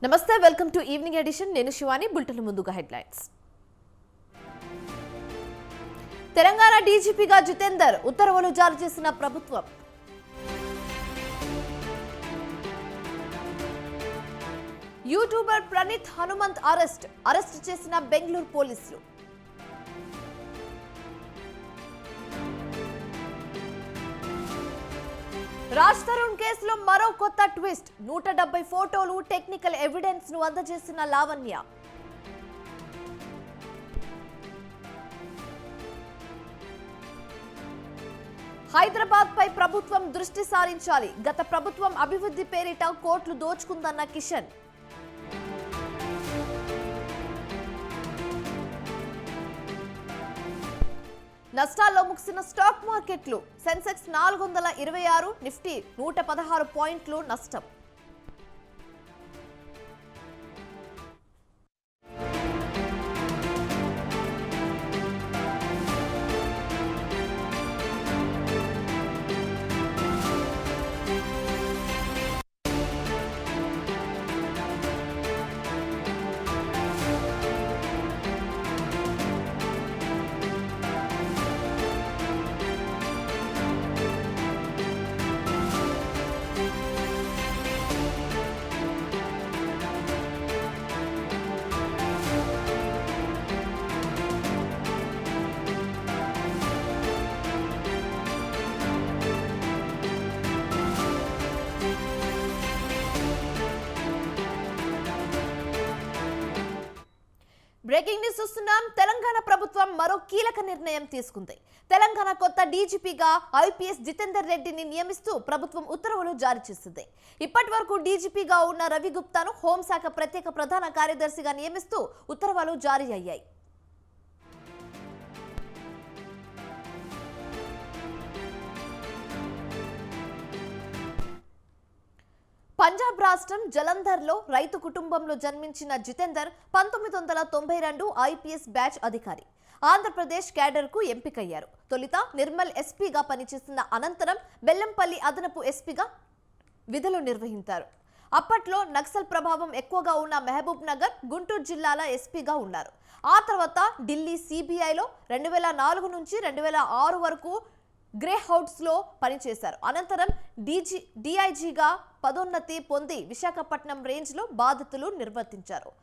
నమస్తే welcome to evening edition నేను Shivani bulletin ముందుగా హెడ్లైన్స్ తెలంగాణ డీజీపీగా జితేందర్ ఉత్తర్వులు జారీ చేసిన ప్రభుత్వం యూట్యూబర్ ప్రణీత్ హనుమంత్ అరెస్ట్ చేసిన బెంగళూరు పోలీసులు రాజ్ తరుణ్ కేసులో మరో కొత్త ట్విస్ట్ 170 ఫోటోలు టెక్నికల్ ఎవిడెన్స్ ను అందజేసిన లావణ్య హైదరాబాద్ పై ప్రభుత్వం దృష్టి సారించాలి గత ప్రభుత్వం అభివృద్ధి పేరిట కోట్లు దోచుకుందన్న కిషన్ నష్టాల్లో ముగిసిన స్టాక్ మార్కెట్లు సెన్సెక్స్ 426 నిఫ్టీ 116 పాయింట్లు నష్టం బ్రేకింగ్ న్యూస్ చూస్తున్నాం. తెలంగాణ ప్రభుత్వం మరో కీలక నిర్ణయం తీసుకుంది. తెలంగాణ కొత్త డీజీపీగా ఐపీఎస్ జితేందర్ రెడ్డిని నియమిస్తూ ప్రభుత్వం ఉత్తర్వులు జారీ చేసింది. ఇప్పటి వరకు డీజీపీగా ఉన్న రవి గుప్తాను హోంశాఖ ప్రత్యేక ప్రధాన కార్యదర్శిగా నియమిస్తూ ఉత్తర్వులు జారీ అయ్యాయి. పంజాబ్ రాష్ట్రం జలంధర్లో రైతు కుటుంబంలో జన్మించిన జితేందర్ 1992 ఐపీఎస్ బ్యాచ్ అధికారి. ఆంధ్రప్రదేశ్ క్యాడర్కు ఎంపికయ్యారు. తొలుత నిర్మల్ ఎస్పీగా పనిచేసిన అనంతరం బెల్లంపల్లి అదనపు ఎస్పీగా విధులు నిర్వహించారు. అప్పట్లో నక్సల్ ప్రభావం ఎక్కువగా ఉన్న మహబూబ్ నగర్, గుంటూరు జిల్లాల ఎస్పీగా ఉన్నారు. ఆ తర్వాత ఢిల్లీ సిబిఐలో 2004 నుంచి 2006 వరకు గ్రే హౌట్స్ లో పనిచేశారు. అనంతరం డిఐజీగా పదోన్నతి పొంది విశాఖపట్నం రేంజ్ లో బాధ్యతలు నిర్వర్తించారు.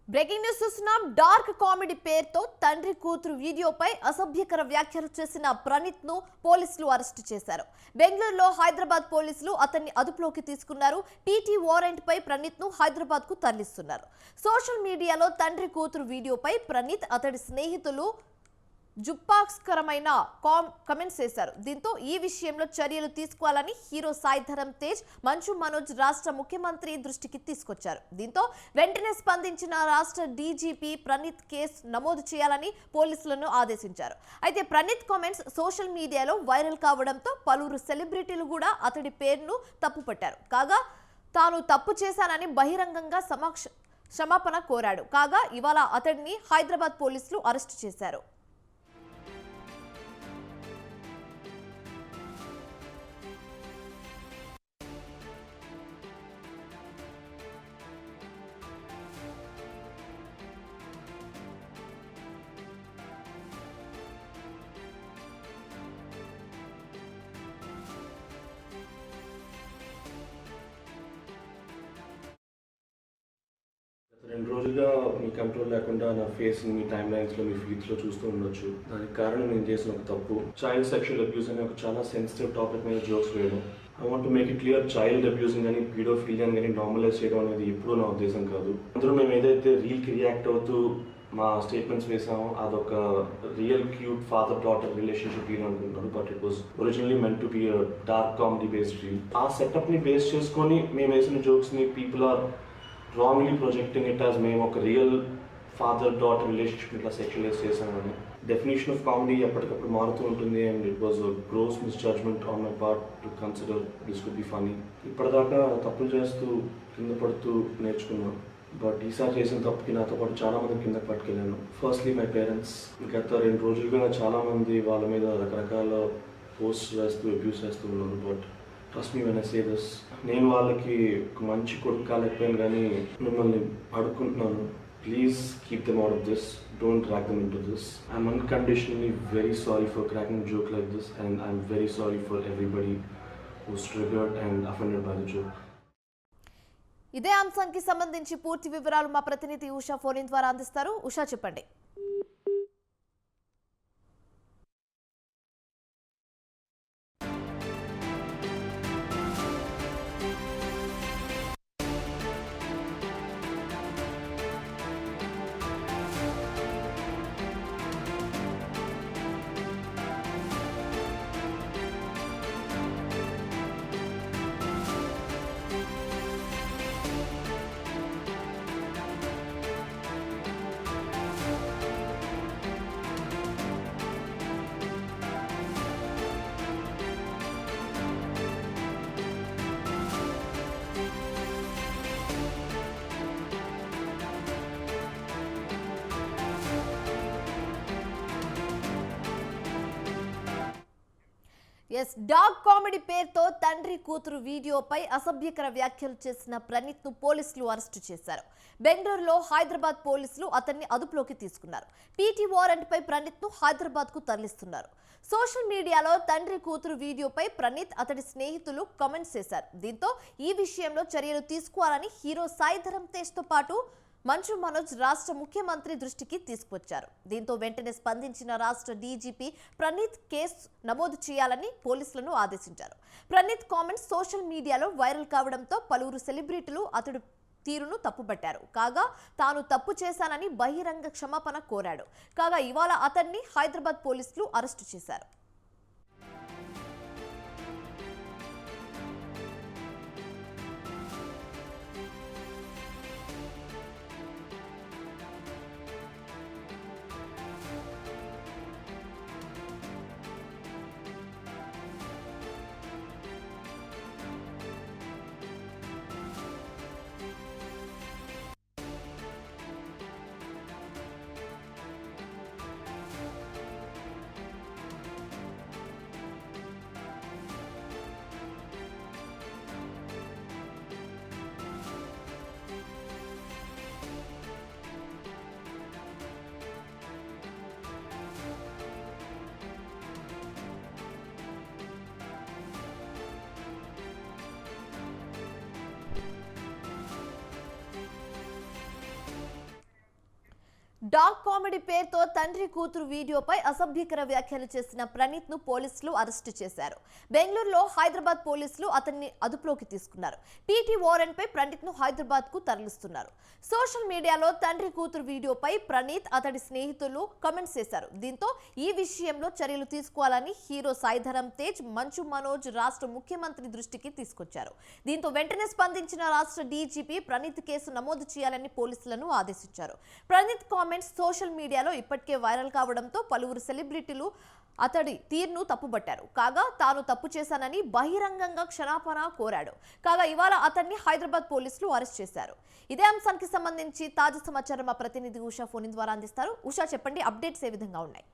బ్రేకింగ్ న్యూస్ చూస్తున్నాం. డార్క్ కామెడీ పేరుతో తండ్రి కూతురు వీడియోపై అసభ్యకర వ్యాఖ్యలు చేసిన ప్రణీత్ ను పోలీసులు అరెస్టు చేశారు. బెంగళూరులో హైదరాబాద్ పోలీసులు అతన్ని అదుపులోకి తీసుకున్నారు. టీటీ వారెంట్ పై ప్రణీత్ ను హైదరాబాద్ కు తరలిస్తున్నారు. సోషల్ మీడియాలో తండ్రి కూతురు వీడియోపై ప్రణీత్ అతడి స్నేహితులు జుప్పాస్కరమైన కమెంట్స్ చేశారు. దీంతో ఈ విషయంలో చర్యలు తీసుకోవాలని హీరో సాయి ధరమ్ తేజ్, మంచు మనోజ్ రాష్ట్ర ముఖ్యమంత్రి దృష్టికి తీసుకొచ్చారు. దీంతో వెంటనే స్పందించిన రాష్ట్ర డీజీపీ ప్రణీత్ కేసు నమోదు చేయాలని పోలీసులను ఆదేశించారు. అయితే ప్రణీత్ కామెంట్స్ సోషల్ మీడియాలో వైరల్ కావడంతో పలువురు సెలబ్రిటీలు కూడా అతడి పేరును తప్పుపట్టారు. కాగా తాను తప్పు చేశానని బహిరంగంగా క్షమాపణ కోరాడు. కాగా ఇవాళ అతడిని హైదరాబాద్ పోలీసులు అరెస్టు చేశారు. రోజులుగా మీ కంట్రోల్ లేకుండా నా ఫేస్ మీ టైమ్ లైన్స్ లో మీ ఫీడ్స్ లో చూస్తూ ఉండొచ్చు. దానికి కారణం నేను చేసిన ఒక తప్పు, చైల్డ్ సెక్షువల్ అబ్యూస్ అనే ఒక చాలా సెన్సిటివ్ టాపిక్ మీద జోక్స్ వేయడం. I want to make it clear, child abusing కానీ పీడోఫిలియా కానీ నార్మలైజ్ చేయడం అనేది ఎప్పుడూ నా ఉద్దేశం కాదు. అందులో మేము ఏదైతే రీల్కి రియాక్ట్ అవుతూ మా స్టేట్మెంట్స్ వేసాము అదొక real cute father daughter relationship reel అనుకుంటున్నాను, but it was originally meant to be dark comedy based reel. ఆ సెటప్ ని బేస్ చేసుకొని మేము వేసిన జోక్స్ ని people are wrongly projecting it as మేము ఒక రియల్ ఫాదర్ డాటర్ రిలేషన్షిప్ ఇట్లా సెక్షువలైజ్ చేశామని. డెఫినేషన్ ఆఫ్ కామెడీ ఎప్పటికప్పుడు మారుతూ ఉంటుంది and it was gross misjudgment on my part to consider this could be funny. ఇప్పటిదాకా తప్పులు చేస్తూ కింద పడుతూ నేర్చుకున్నాను, బట్ ఈసారి చేసిన తప్పుకి నాతో పాటు చాలా మంది కిందకి పట్టుకెళ్ళాను. Firstly my parents. గత 2 రోజులుగా చాలా మంది వాళ్ళ మీద రకరకాల పోస్ట్ వేస్తూ అబ్యూస్ చేస్తూ ఉన్నారు, but trust me when I say this, నేను వాళ్ళకి ఒక మంచి కొడుకు కాలేకపోయాను, కానీ మిమ్మల్ని అడుక్కుంటున్నాను, please keep them out of this, don't drag them into this. I'm unconditionally very sorry for cracking joke like this and I'm very sorry for everybody who's triggered and offended by the joke. ఇదే అంశానికి సంబంధించి పూర్తి వివరాలు మా ప్రతినిధి Usha phone ద్వారా అందిస్తారు. ఉషా, చెప్పండి. డాగ్ కామెడీ పేరుతో తండ్రి కూతురు వీడియోపై అసభ్యకర వ్యాఖ్యలు చేసిన ప్రణీత్ ను పోలీసులు అరెస్టు చేశారు. బెంగళూరులో హైదరాబాద్ పోలీసులు అతన్ని అదుపులోకి తీసుకున్నారు. పీటీ వారెంట్ పై ప్రణీత్ ను హైదరాబాద్ కు తరలిస్తున్నారు. సోషల్ మీడియాలో తండ్రి కూతురు వీడియోపై ప్రణీత్ అతడి స్నేహితులు కామెంట్స్ చేశారు. దీంతో ఈ విషయంలో చర్యలు తీసుకోవాలని హీరో సాయి ధరమ్ తేజ్ తో పాటు మంచు మనోజ్ రాష్ట్ర ముఖ్యమంత్రి దృష్టికి తీసుకొచ్చారు. దీంతో వెంటనే స్పందించిన రాష్ట్ర డీజీపీ ప్రణీత్ కేసు నమోదు చేయాలని పోలీసులను ఆదేశించారు. ప్రణీత్ కామెంట్స్ సోషల్ మీడియాలో వైరల్ కావడంతో పలువురు సెలబ్రిటీలు అతడు తీరును తప్పుపట్టారు. కాగా తాను తప్పు చేశానని బహిరంగ క్షమాపణ కోరాడు. కాగా ఇవాళ అతన్ని హైదరాబాద్ పోలీసులు అరెస్టు చేశారు. డాగ్ కామెడీ పేరుతో తండ్రి కూతురు వీడియోపై అసభ్యకర వ్యాఖ్యలు చేసిన ప్రణీత్ ను పోలీసులు అరెస్టు చేశారు. బెంగళూరులో హైదరాబాద్ పోలీసులు అతన్ని అదుపులోకి తీసుకున్నారు. పీటీ వారెంట్ పై ప్రణీత్ ను హైదరాబాద్ కు తరలిస్తున్నారు. సోషల్ మీడియాలో తండ్రి కూతురు వీడియోపై ప్రణీత్ అతడి స్నేహితులు కామెంట్స్ చేశారు. దీంతో ఈ విషయంలో చర్యలు తీసుకోవాలని హీరో సాయి ధరమ్ తేజ్, మంచు మనోజ్ రాష్ట్ర ముఖ్యమంత్రి దృష్టికి తీసుకొచ్చారు. దీంతో వెంటనే స్పందించిన రాష్ట్ర డీజీపీ ప్రణీత్ కేసు నమోదు చేయాలని పోలీసులను ఆదేశించారు. ప్రణీత్ కామెంట్స్ సోషల్ మీడియాలో ఇప్పటికే వైరల్ కావడంతో పలువురు సెలబ్రిటీలు అతడి తీరును తప్పుబట్టారు. కాగా తాను తప్పు చేశానని బహిరంగంగా క్షమాపణ కోరాడు. కాగా ఇవాళ అతన్ని హైదరాబాద్ పోలీసులు అరెస్ట్ చేశారు. ఇదే అంశానికి సంబంధించి తాజా సమాచారం మా ప్రతినిధి ఉషా ఫోన్ ద్వారా అందిస్తారు. ఉషా, చెప్పండి, అప్డేట్స్ ఏ విధంగా ఉన్నాయి?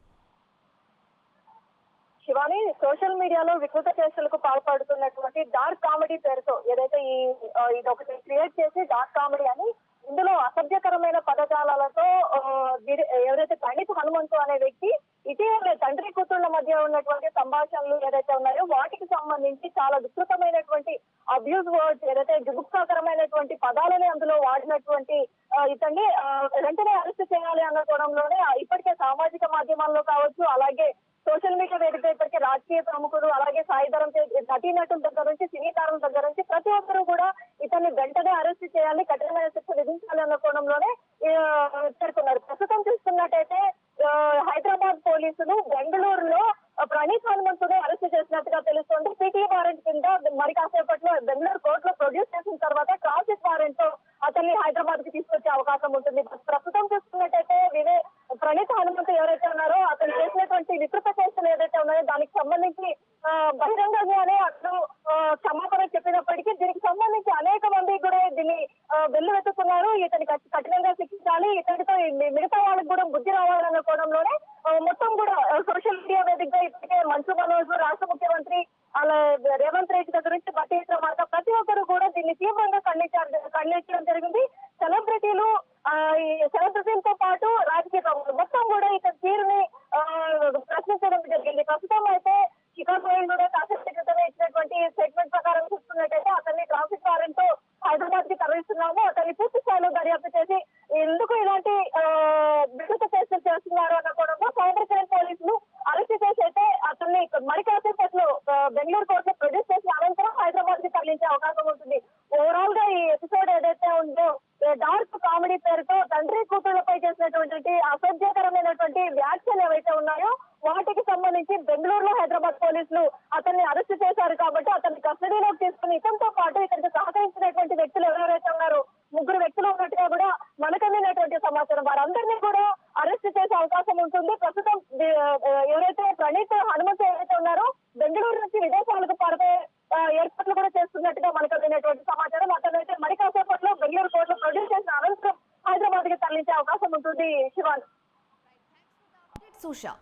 శివాని, సోషల్ మీడియాలో వికృత చేష్టలకు పాల్పడుతున్నటువంటి డార్క్ కామెడీ పేరుతో ఏదైతే ఇదొకటి క్రియేట్ చేసి డార్క్ కామెడీ అని ఇందులో అసభ్యకరమైన పదజాలాలతో ఎవరైతే ప్రణీత్ హనుమంతు అనే వ్యక్తి ఇటీవల తండ్రి కూతుళ్ల మధ్య ఉన్నటువంటి సంభాషణలు ఏదైతే ఉన్నాయో వాటికి సంబంధించి చాలా విస్తృతమైనటువంటి అబ్యూజ్ వర్డ్స్, ఏదైతే జుగుప్సాకరమైనటువంటి పదాలని అందులో వాడినటువంటి ఇతన్ని వెంటనే అరెస్ట్ చేయాలి అన్న కోణంలోనే ఇప్పటికే సామాజిక మాధ్యమాల్లో కావచ్చు, అలాగే సోషల్ మీడియా వేదిక ఇప్పటికే రాజకీయ ప్రముఖులు, అలాగే సాయిధరం నటీనటుల దగ్గర నుంచి సినీ తారుల దగ్గర నుంచి ప్రతి ఒక్కరూ కూడా ఇతన్ని వెంటనే అరెస్ట్ చేయాలి, కఠినమైన శిక్ష విధించాలి అన్న కోణంలోనే పేర్కొన్నారు. ప్రస్తుతం చూస్తున్నట్టయితే హైదరాబాద్ పోలీసులు బెంగళూరులో ప్రణీత్ హనుమంతుని అరెస్ట్ చేసినట్టుగా తెలుస్తోంది. పీటీ వారెంట్ కింద మరి కాసేపట్లో బెంగళూరు కోర్టులో ప్రొడ్యూస్ చేసిన తర్వాత ట్రాన్సిట్ వారెంట్ తో అతన్ని హైదరాబాద్ కి తీసుకొచ్చే అవకాశం ఉంటుంది. ప్రస్తుతం చూస్తున్నట్టయితే ప్రణీత్ హనుమంతు ఎవరైతే ఉన్నారో అతను చేసినటువంటి వికృత కేసులు ఏదైతే ఉన్నాయో దానికి సంబంధించి బహిరంగంగానే అతను క్షమాపణ చెప్పినప్పటికీ దీనికి సంబంధించి అనేక మంది కూడా దీన్ని వెళ్ళు వెతుకున్నారు. ఇతని కఠినంగా శిక్షించాలి, ఇతనితో మిగతా వాళ్ళకి కూడా బుద్ధి రావాలన్న కోణంలోనే మొత్తం కూడా సోషల్ మీడియా వేదికగా ఇప్పటికే మంచు మనోజ్, రాష్ట్ర ముఖ్యమంత్రి అలా రేవంత్ రెడ్డి దగ్గర నుంచి బట్టి విక్రమార్క ప్రతి ఒక్కరు కూడా దీన్ని తీవ్రంగా ఖండించడం జరిగింది. సెలబ్రిటీలతో పాటు రాజకీయ ప్రముఖులు మొత్తం కూడా ఇతని తీరుని ప్రశ్నించడం జరిగింది. ప్రస్తుతం అయితే చికాగోలో కూడా కాసేపు క్రితమే ఇచ్చినటువంటి స్టేట్మెంట్ ప్రకారం చూస్తున్నట్టయితే అతన్ని ట్రాఫిక్ వారెంట్ తో హైదరాబాద్ కి తరలిస్తున్నాము, అతన్ని పూర్తి స్థాయిలో దర్యాప్తు చేసి ఎందుకు ఇలాంటి వికృత కేసులు చేస్తున్నారు అన్న కోణంలో సైబర్ క్రైమ్ పోలీసులు అరెస్ట్ చేసి అయితే అతన్ని మరి కాసేపట్లో బెంగళూరు కోర్టులో ప్రొడ్యూస్ చేసిన అనంతరం హైదరాబాద్ కి తరలించే అవకాశం ఉంటుంది. ఓవరాల్ గా ఈ ఎపిసోడ్ ఏదైతే ఉందో డార్క్ కామెడీ పేరుతో తండ్రి కూతుళ్లపై చేసినటువంటి అసభ్యకరమైనటువంటి వ్యాఖ్యలు ఏవైతే ఉన్నాయో వాటికి సంబంధించి బెంగళూరులో హైదరాబాద్ పోలీసులు అతన్ని అరెస్ట్ చేశారు. కాబట్టి అతన్ని కస్టడీలోకి తీసుకుని ఇతనితో పాటు ఇతనికి సహకరించినటువంటి వ్యక్తులు ఎవరెవరైతే ఉన్నారో 3 వ్యక్తులు ఉన్నట్టుగా కూడా మనకు అందినటువంటి సమాచారం. వారందరినీ కూడా అరెస్ట్ చేసే అవకాశం ఉంటుంది. ప్రస్తుతం ఎవరైతే ప్రణీత్ హనుమంతు ఎవరైతే ఉన్నారో బెంగళూరు నుంచి విదేశాలకు పారిపోయే ఏర్పాట్లు కూడా చేస్తున్నట్టుగా మనకు అందినటువంటి సమాచారం. అతనైతే మరి కాసేపట్లో బెంగళూరు కోర్టులో ప్రొడ్యూస్ చేసిన అనంతరం హైదరాబాద్ కి తరలించే అవకాశం ఉంటుంది. శివాన్. సుషా.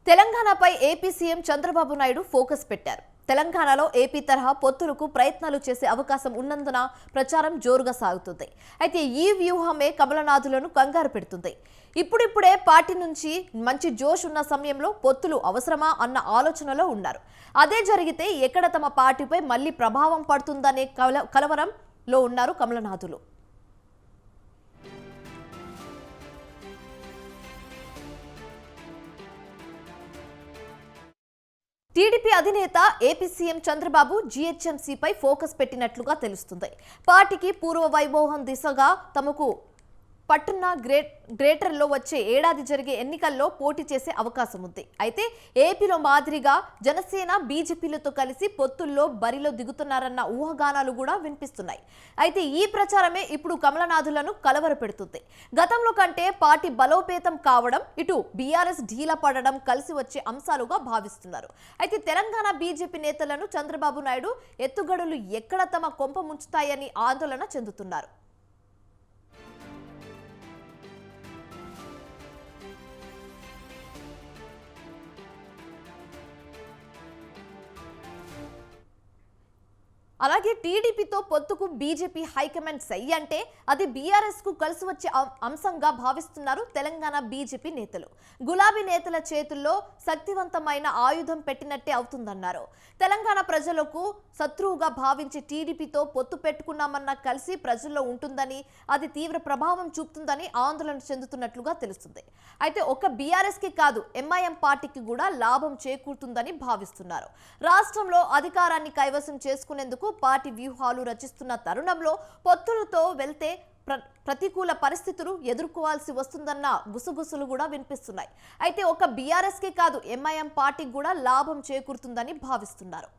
తెలంగాణపై AP CM Chandrababu Naidu focus పెట్టారు. తెలంగాణలో ఏపీ తరహా పొత్తులకు ప్రయత్నాలు చేసే అవకాశం ఉన్నందున ప్రచారం జోరుగా సాగుతుంది. అయితే ఈ వ్యూహమే కమలనాథులను కంగారు పెడుతుంది. ఇప్పుడిప్పుడే పార్టీ నుంచి మంచి జోష్ ఉన్న సమయంలో పొత్తులు అవసరమా అన్న ఆలోచనలో ఉన్నారు. అదే జరిగితే ఎక్కడ తమ పార్టీపై మళ్లీ ప్రభావం పడుతుందనే కలవరంలో ఉన్నారు కమలనాథులు. టీడీపీ అధినేత ఏపీ సీఎం చంద్రబాబు జీహెచ్ఎంసీపై ఫోకస్ పెట్టినట్లుగా తెలుస్తుంది. పార్టీకి పూర్వ వైభవం దిశగా తమకు పట్టున్న గ్రేటర్లో వచ్చే ఏడాది జరిగే ఎన్నికల్లో పోటీ చేసే అవకాశం ఉంది. అయితే ఏపీలో మాదిరిగా జనసేన బీజేపీలతో కలిసి పొత్తుల్లో బరిలో దిగుతున్నారన్న ఊహాగానాలు కూడా వినిపిస్తున్నాయి. అయితే ఈ ప్రచారమే ఇప్పుడు కమలనాథులను కలవరపెడుతుంది. గతంలో కంటే పార్టీ బలోపేతం కావడం, ఇటు బీఆర్ఎస్ ఢీలా పడడం కలిసి వచ్చే అంశాలుగా భావిస్తున్నారు. అయితే తెలంగాణ బీజేపీ నేతలను చంద్రబాబు నాయుడు ఎత్తుగడలు ఎక్కడ తమ కొంప ముంచుతాయని ఆందోళన చెందుతున్నారు. అలాగే టీడీపీతో పొత్తుకు బీజేపీ హైకమాండ్ సై అంటే అది బీఆర్ఎస్ కు కలిసి వచ్చే అంశంగా భావిస్తున్నారు తెలంగాణ బీజేపీ నేతలు. గులాబీ నేతల చేతుల్లో శక్తివంతమైన ఆయుధం పెట్టినట్టే అవుతుందన్నారు. తెలంగాణ ప్రజలకు శత్రువుగా భావించి టీడీపీతో పొత్తు పెట్టుకున్నామన్న కలిసి ప్రజల్లో ఉంటుందని, అది తీవ్ర ప్రభావం చూపుతుందని ఆందోళన చెందుతున్నట్లుగా తెలుస్తుంది. అయితే ఒక్క బీఆర్ఎస్ కి కాదు, ఎంఐఎం పార్టీకి కూడా లాభం చేకూరుతుందని భావిస్తున్నారు. రాష్ట్రంలో అధికారాన్ని కైవసం చేసుకునేందుకు పార్టీ వ్యూహాలు రచిస్తున్న తరుణంలో పొత్తులతో వెళ్తే ప్రతికూల పరిస్థితులు ఎదుర్కోవాల్సి వస్తుందన్న గుసగుసలు కూడా వినిపిస్తున్నాయి. అయితే ఒక బీఆర్ఎస్ కి కాదు, ఎంఐఎం పార్టీకి కూడా లాభం చేకూరుతుందని భావిస్తున్నారు.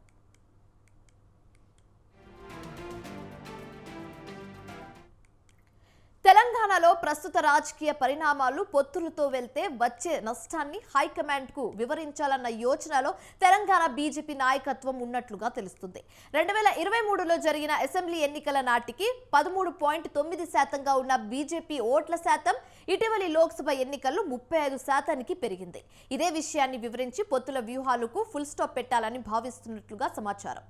తెలంగాణలో ప్రస్తుత రాజకీయ పరిణామాలు పొత్తులతో వెళ్తే వచ్చే నష్టాన్ని హైకమాండ్కు వివరించాలన్న యోచనలో తెలంగాణ బీజేపీ నాయకత్వం ఉన్నట్లుగా తెలుస్తుంది. 2023లో జరిగిన అసెంబ్లీ ఎన్నికల నాటికి 13.9%గా ఉన్న బీజేపీ ఓట్ల శాతం ఇటీవలి లోక్సభ ఎన్నికల్లో 35%కి పెరిగింది. ఇదే విషయాన్ని వివరించి పొత్తుల వ్యూహాలకు ఫుల్ స్టాప్ పెట్టాలని భావిస్తున్నట్లుగా సమాచారం.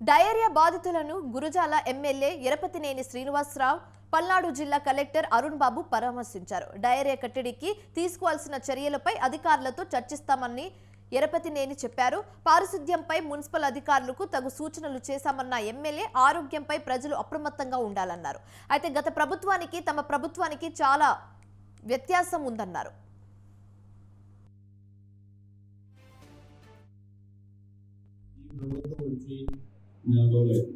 డయేరియా బాధితులను గురజాల ఎమ్మెల్యే ఎరపతినేని శ్రీనివాసరావు, పల్నాడు జిల్లా కలెక్టర్ అరుణ్ బాబు పరామర్శించారు. డయేరియా కట్టడికి తీసుకోవాల్సిన చర్యలపై అధికారులతో చర్చిస్తామని ఎరపతినేని చెప్పారు. పారిశుద్ధ్యంపై మున్సిపల్ అధికారులకు తగు సూచనలు చేశామన్న ఎమ్మెల్యే ఆరోగ్యంపై ప్రజలు అప్రమత్తంగా ఉండాలన్నారు. అయితే గత ప్రభుత్వానికి తమ ప్రభుత్వానికి చాలా వ్యత్యాసం ఉందన్నారు. నెలరోలేదు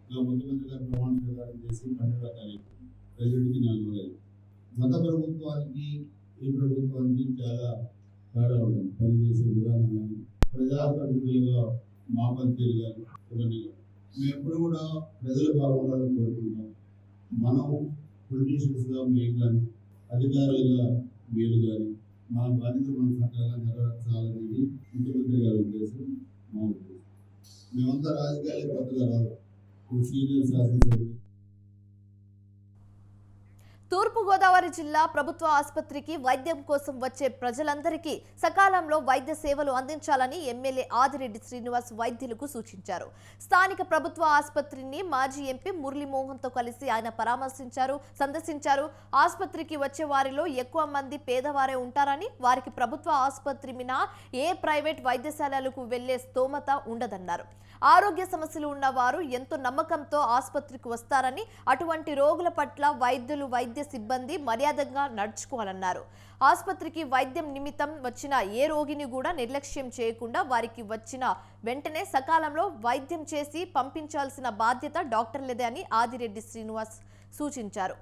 ముఖ్యమంత్రి గారు ప్రమాణ స్వీకారం చేసి 12వ తారీఖు ప్రెసిడెంట్కి నెలరోలేదు. గత ప్రభుత్వానికి ఈ ప్రభుత్వానికి చాలా తేడా ఉంటుంది. పనిచేసే విధానం కానీ ప్రజాప్రతినిధులుగా మా పనితీరు కానీ ఇవన్నీ మేము ఎప్పుడు కూడా ప్రజలు బాగుండాలని కోరుకుంటాం. మనం పొలిటీషియన్స్గా మేము కానీ అధికారులుగా మీరు కానీ మన బాధ్యతలు మనం సక్రమంగా నెరవేర్చాలనేది ముఖ్యమంత్రి గారి ఉద్దేశం, మా ఉద్దేశం. మేమంతా రాజకీయాలు కొత్తగా రాదు, సీనియర్ శాసనసభ్యులు. తూర్పుగోదావరి జిల్లా ప్రభుత్వ ఆసుపత్రికి వైద్యం కోసం వచ్చే ప్రజలందరికీ సకాలంలో వైద్య సేవలు అందించాలని ఎమ్మెల్యే ఆదిరెడ్డి శ్రీనివాస్ వైద్యులకు సూచించారు. స్థానిక ప్రభుత్వ ఆసుపత్రిని మాజీ ఎంపీ మురళీమోహన్తో కలిసి ఆయన సందర్శించారు. ఆసుపత్రికి వచ్చే వారిలో ఎక్కువ మంది పేదవారే ఉంటారని, వారికి ప్రభుత్వ ఆసుపత్రి మినహా ఏ ప్రైవేట్ వైద్యశాలలకు వెళ్లే స్తోమత ఉండదన్నారు. ఆరోగ్య సమస్యలు ఉన్న వారు ఎంతో నమ్మకంతో ఆసుపత్రికి వస్తారని, అటువంటి రోగుల పట్ల వైద్య సిబ్బంది మర్యాదగా నడుచుకోవాలన్నారు. ఆసుపత్రికి వైద్యం నిమిత్తం వచ్చిన ఏ రోగిని కూడా నిర్లక్ష్యం చేయకుండా వారికి వచ్చిన వెంటనే సకాలంలో వైద్యం చేసి పంపించాల్సిన బాధ్యత డాక్టర్లదే అని ఆదిరెడ్డి శ్రీనివాస్ సూచించారు.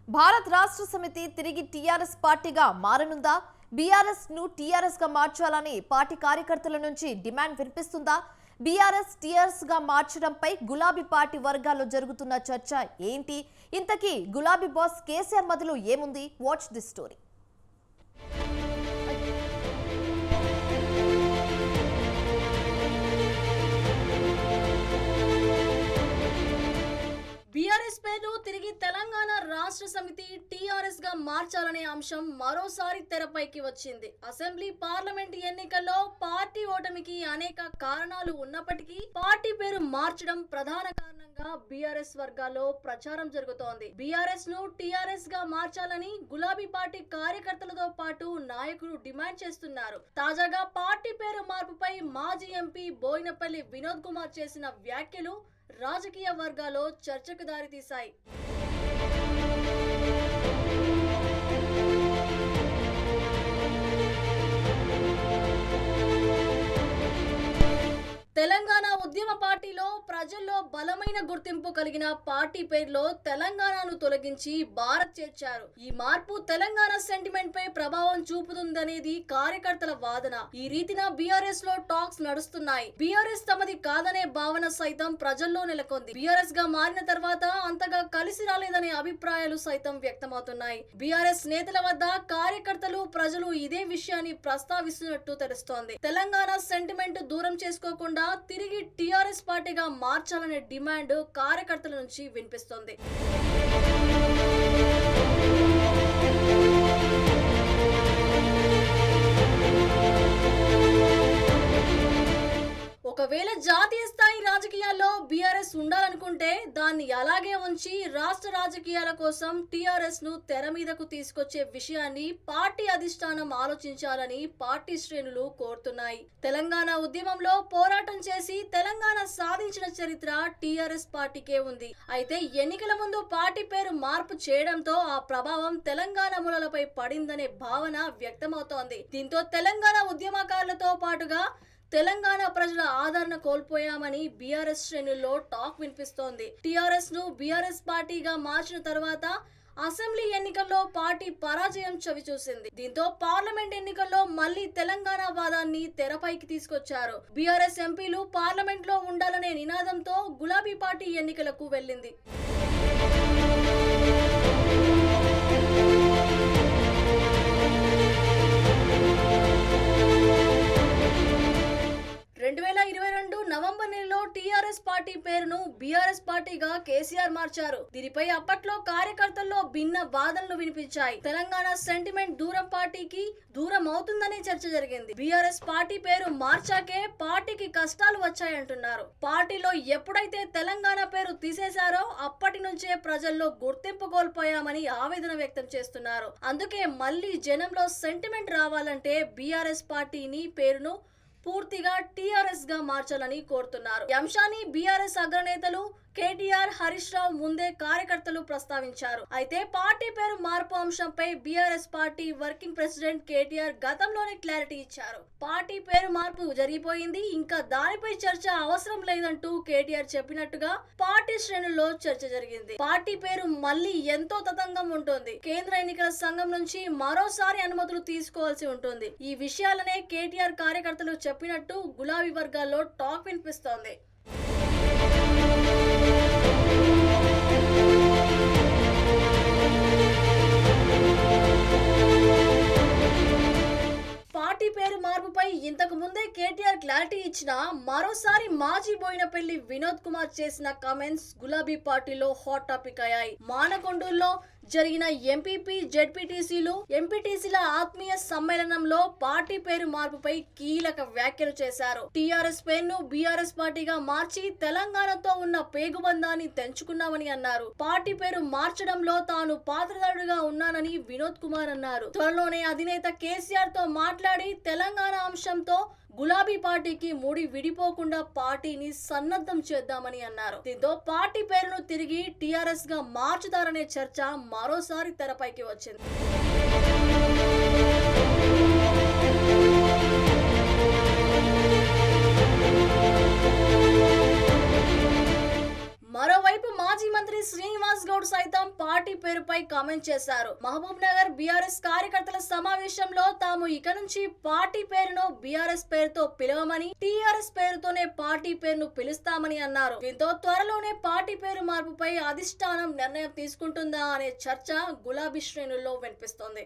భారత్ రాష్ట్ర సమితి తిరిగి టీఆర్ఎస్ పార్టీగా మారనుందా? బీఆర్ఎస్ ను టీఆర్ఎస్ గా మార్చాలని పార్టీ కార్యకర్తల నుంచి డిమాండ్ వినిపిస్తుందా? బీఆర్ఎస్ టీఆర్ఎస్ గా మార్చడంపై గులాబీ పార్టీ వర్గాల్లో జరుగుతున్న చర్చ ఏంటి? ఇంతకీ గులాబీ బాస్ కేసీఆర్ మధ్యలో ఏముంది? Watch this story. బీఆర్ఎస్ పేరు తిరిగి తెలంగాణ రాష్ట్ర సమితి టీఆర్ఎస్ గా మార్చాలనే అంశం మరోసారి తెరపైకి వచ్చింది. అసెంబ్లీ పార్లమెంట్ ఎన్నికల్లో పార్టీ ఓటమికి అనేక కారణాలు ఉన్నప్పటికీ పార్టీ పేరు మార్చడం ప్రధాన కారణంగా బీఆర్ఎస్ వర్గాల్లో ప్రచారం జరుగుతోంది. బీఆర్ఎస్ ను టీఆర్ఎస్ గా మార్చాలని గులాబీ పార్టీ కార్యకర్తలతో పాటు నాయకులు డిమాండ్ చేస్తున్నారు. తాజాగా పార్టీ పేరు మార్పుపై మాజీ ఎంపీ బోయినపల్లి వినోద్ కుమార్ చేసిన వ్యాఖ్యలు రాజకీయ వర్గాల్లో చర్చకు దారితీశాయి. తెలంగాణ ఉద్యమ పార్టీలో ప్రజల్లో బలమైన గుర్తింపు కలిగిన పార్టీ పేరులో తెలంగాణను తొలగించి భారత్ చేర్చారు. ఈ మార్పు తెలంగాణ సెంటిమెంట్ పై ప్రభావం చూపుతుందనేది కార్యకర్తల వాదన. ఈ రీతిన బీఆర్ఎస్ లో టాక్స్ నడుస్తున్నాయి. బీఆర్ఎస్ తమది కాదనే భావన సైతం ప్రజల్లో నెలకొంది. బీఆర్ఎస్ గా మారిన తర్వాత అంతగా కలిసి రాలేదనే అభిప్రాయాలు సైతం వ్యక్తమవుతున్నాయి. బీఆర్ఎస్ నేతల వద్ద కార్యకర్తలు, ప్రజలు ఇదే విషయాన్ని ప్రస్తావిస్తున్నట్టు తెలుస్తోంది. తెలంగాణ సెంటిమెంట్ దూరం చేసుకోకుండా తిరిగి టీఆర్ఎస్ పార్టీగా మార్చాలనే డిమాండ్ కార్యకర్తల నుంచి వినిపిస్తోంది. ఒకవేళ జాతీయ స్థాయి రాజకీయాల్లో బీఆర్ఎస్ ఉండాలనుకుంటే దాన్ని అలాగే ఉంచి రాష్ట్ర రాజకీయాల కోసం టీఆర్ఎస్ ను తెర మీదకు తీసుకొచ్చే విషయాన్ని పార్టీ అధిష్టానం ఆలోచించాలని పార్టీ శ్రేణులు కోరుతున్నాయి. తెలంగాణ ఉద్యమంలో పోరాటం చేసి తెలంగాణ సాధించిన చరిత్ర టీఆర్ఎస్ పార్టీకే ఉంది. అయితే ఎన్నికల ముందు పార్టీ పేరు మార్పు చేయడంతో ఆ ప్రభావం తెలంగాణ మూలలపై పడిందనే భావన వ్యక్తమవుతోంది. దీంతో తెలంగాణ ఉద్యమకారులతో పాటుగా తెలంగాణ ప్రజల ఆదరణ కోల్పోయామని బీఆర్ఎస్ శ్రేణుల్లో టాక్ వినిపిస్తోంది. టీఆర్ఎస్ ను బీఆర్ఎస్ పార్టీగా మార్చిన తర్వాత అసెంబ్లీ ఎన్నికల్లో పార్టీ పరాజయం చవిచూసింది. దీంతో పార్లమెంట్ ఎన్నికల్లో మళ్లీ తెలంగాణ వాదాన్ని తెరపైకి తీసుకొచ్చారు. బీఆర్ఎస్ ఎంపీలు పార్లమెంట్ లో ఉండాలనే నినాదంతో గులాబీ పార్టీ ఎన్నికలకు వెళ్లింది. 2022 నవంబర్ నెలలో టీఆర్ఎస్ పార్టీ పేరును బీఆర్ఎస్ పార్టీగా కేసీఆర్ మార్చారు. దీనిపై అప్పట్లో కార్యకర్తల్లో భిన్న వాదనలు వినిపించాయి. తెలంగాణ సెంటిమెంట్ దూరం పార్టీకి దూరం అవుతుందనే చర్చ జరిగింది. బీఆర్ఎస్ పార్టీ పేరు మార్చాకే పార్టీకి కష్టాలు వచ్చాయంటున్నారు. పార్టీలో ఎప్పుడైతే తెలంగాణ పేరు తీసేశారో అప్పటి నుంచే ప్రజల్లో గుర్తింపు కోల్పోయామని ఆవేదన వ్యక్తం చేస్తున్నారు. అందుకే మళ్లీ జనంలో సెంటిమెంట్ రావాలంటే బీఆర్ఎస్ పార్టీని పేరును పూర్తిగా టీఆర్ఎస్ గా మార్చాలని కోరుతున్నారు. ఈ అంశాన్ని బీఆర్ఎస్ అగ్రనేతలు కేటీఆర్, హరీష్ రావు ముందే కార్యకర్తలు ప్రస్తావించారు. అయితే పార్టీ పేరు మార్పు అంశంపై BRS party working president KTR గతంలోనే క్లారిటీ ఇచ్చారు. పార్టీ పేరు మార్పు జరిగిపోయింది, ఇంకా దానిపై చర్చ అవసరం లేదంటూ కేటీఆర్ చెప్పినట్టుగా పార్టీ శ్రేణుల్లో చర్చ జరిగింది. పార్టీ పేరు మళ్లీ ఎంతో తతంగం ఉంటుంది. కేంద్ర ఎన్నికల సంఘం నుంచి మరోసారి అనుమతులు తీసుకోవాల్సి ఉంటుంది. ఈ విషయాలనే కేటీఆర్ కార్యకర్తలు చెప్పినట్టు గులాబీ వర్గాల్లో టాక్ వినిపిస్తోంది. పార్టీ పేరు మార్పుపై ఇంతకు ముందే కేటీఆర్ క్లారిటీ ఇచ్చినా మరోసారి మాజీ బోయినపల్లి వినోద్ కుమార్ చేసిన కామెంట్స్ గులాబీ పార్టీలో హాట్ టాపిక్ అయ్యాయి. మానకొండూరులో జరిగిన ఎంపీపీ, జెడ్పీటీసీలు, ఎంపీటీసీల ఆత్మీయ సమ్మేళనంలో పార్టీ పేరు మార్పుపై కీలక వ్యాఖ్యలు చేశారు. టీఆర్ఎస్ పేరును బీఆర్ఎస్ పార్టీగా మార్చి తెలంగాణతో ఉన్న పేగుబంధాన్ని తెంచుకున్నామని అన్నారు. పార్టీ పేరు మార్చడంలో తాను పాత్రధారుడిగా ఉన్నానని వినోద్ కుమార్ అన్నారు. త్వరలోనే అధినేత కేసీఆర్ తో మాట్లాడి తెలంగాణ అంశంతో గులాబీ పార్టీకి ముడి విడిపోకుండా పార్టీని సన్నద్ధం చేద్దామని అన్నారు. దీంతో పార్టీ పేరును తిరిగి టీఆర్ఎస్ గా మార్చుతారనే చర్చ మరోసారి తెరపైకి వచ్చింది. మరోవైపు మాజీ మంత్రి శ్రీనివాస్ గౌడ్ సైతం పార్టీ పేరుపై కామెంట్ చేశారు. మహబూబ్ నగర్ బీఆర్ఎస్ కార్యకర్తల సమావేశంలో తాము ఇక నుంచి పార్టీ పేరును బీఆర్ఎస్ పేరుతో పిలవమని, టీఆర్ఎస్ పేరుతోనే పార్టీ పేరును పిలుస్తామని అన్నారు. దీంతో త్వరలోనే పార్టీ పేరు మార్పుపై అధిష్టానం నిర్ణయం తీసుకుంటుందా అనే చర్చ గులాబీ శ్రేణుల్లో వినిపిస్తోంది.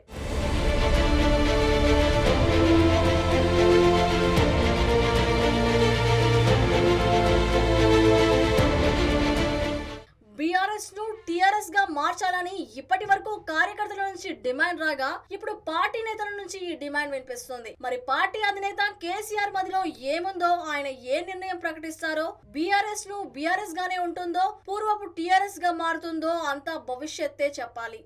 బీఆర్ఎస్ ను టీఆర్ఎస్ గా మార్చాలని ఇప్పటి వరకు కార్యకర్తల నుంచి డిమాండ్ రాగా ఇప్పుడు పార్టీ నేతల నుంచి ఈ డిమాండ్ వినిపిస్తుంది. మరి పార్టీ అధినేత కేసీఆర్ మధ్యలో ఏముందో, ఆయన ఏ నిర్ణయం ప్రకటిస్తారో, బీఆర్ఎస్ ను బీఆర్ఎస్ గానే ఉంటుందో, పూర్వపు టీఆర్ఎస్ గా మారుతుందో అంతా భవిష్యత్తే చెప్పాలి.